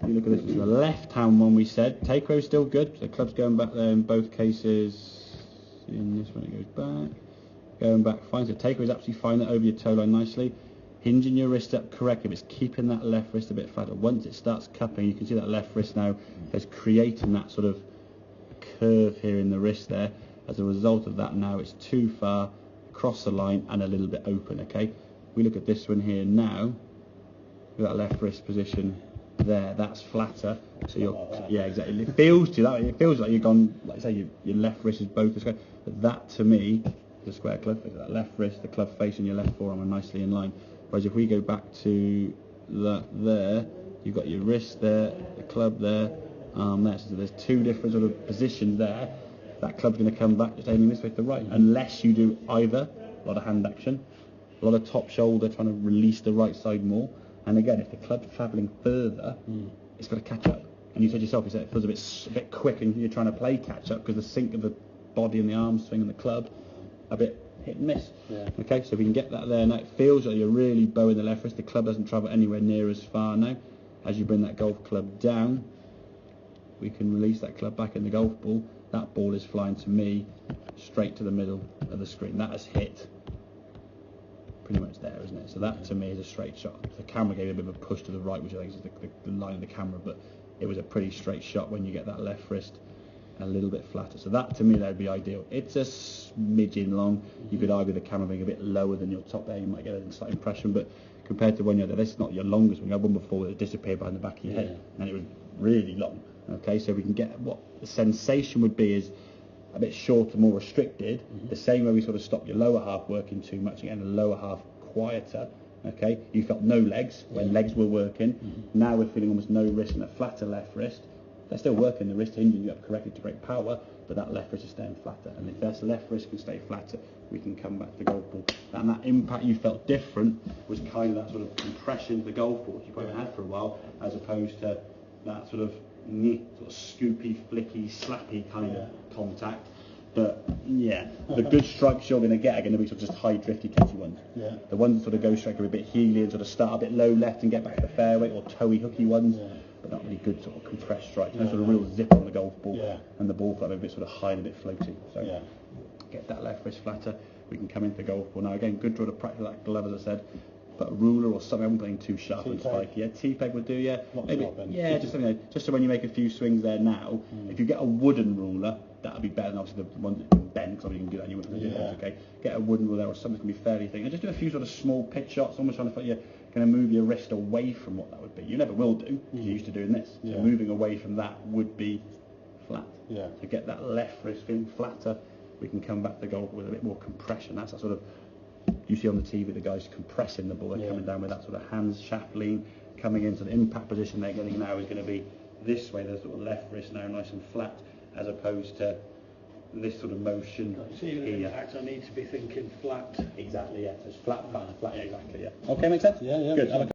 you look at this, the left-hand one we said, takeaway is still good. So the club's going back there in both cases. In this one it goes back. Going back fine. So takeaway is absolutely fine there over your toe line nicely. Hinging your wrist up correctly, but it's keeping that left wrist a bit flatter. Once it starts cupping, you can see that left wrist now is creating that sort of curve here in the wrist there. As a result of that, now it's too far across the line and a little bit open. Okay, we look at this one here now. With that left wrist position there, that's flatter. So you're, yeah, exactly. It feels to that. It feels like you've gone, like I say, your left wrist is both the square. But that to me is a square club. That left wrist, the club face, and your left forearm are nicely in line. Whereas if we go back to that there, you've got your wrist there, the club there, there. So there's two different sort of positions there. That club's going to come back just aiming this way to the right, unless you do either a lot of hand action, a lot of top shoulder, trying to release the right side more. And again, if the club's travelling further, it's got to catch up. And you said yourself, it feels a bit quick, and you're trying to play catch up because the sync of the body and the arm swing and the club a bit hit and miss. Yeah. Okay, so if we can get that there now, it feels like you're really bowing the left wrist. The club doesn't travel anywhere near as far now. As you bring that golf club down, we can release that club back in the golf ball. That ball is flying to me straight to the middle of the screen. That has hit pretty much there, isn't it? So that to me is a straight shot. The camera gave a bit of a push to the right, which I think is the line of the camera, but it was a pretty straight shot when you get that left wrist a little bit flatter. So that to me that would be ideal. It's a smidgen long. You could argue the camera being a bit lower than your top there, you might get a slight impression, but compared to when you're there, this is not your longest one. You had one before that disappeared behind the back of your head, and it was really long. Okay, so we can get what the sensation would be is a bit shorter, more restricted, the same way we sort of stop your lower half working too much, again the lower half quieter. Okay, you felt no legs when legs were working. Now we're feeling almost no wrist and a flatter left wrist. They're still working the wrist, hinging you up correctly to great power, but that left wrist is staying flatter. And if that left wrist can stay flatter, we can come back to the golf ball. And that impact you felt different was kind of that sort of compression to the golf ball, which you probably had for a while, as opposed to that sort of scoopy, flicky, slappy kind of contact. But yeah, the good strikes you're going to get are going to be sort of just high drifty, catchy ones. Yeah. The ones that sort of go straight are a bit heely and sort of start a bit low left and get back to the fairway, or toey, hooky ones. Yeah. But not really good sort of compressed strikes. No sort of real zip on the golf ball, and the ball club a bit sort of high and a bit floaty. So get that left wrist flatter. We can come into the golf ball now. Again, good draw to practice that glove, as I said. But a ruler or something, I'm playing too sharp and spiky. Yeah, T-peg would do. Yeah, maybe. Yeah, just something. Just so when you make a few swings there now, if you get a wooden ruler, that would be better than obviously the one that you can bend, because you can do that anyway. Okay, get a wooden ruler or something that can be fairly thin, and just do a few sort of small pitch shots, almost trying to put you going to move your wrist away from what that would be. You never will do. You're used to doing this. So moving away from that would be flat. Yeah. To get that left wrist feeling flatter, we can come back to the golf with a bit more compression. That's that sort of, you see on the TV the guys compressing the ball, they're coming down with that sort of hands shaft lean, coming into the impact position they're getting now is going to be this way, the sort of left wrist now nice and flat, as opposed to this sort of motion here. In fact, I need to be thinking flat. Exactly, yeah. So it's flat, exactly, yeah. Okay, makes sense? Yeah, yeah. Good.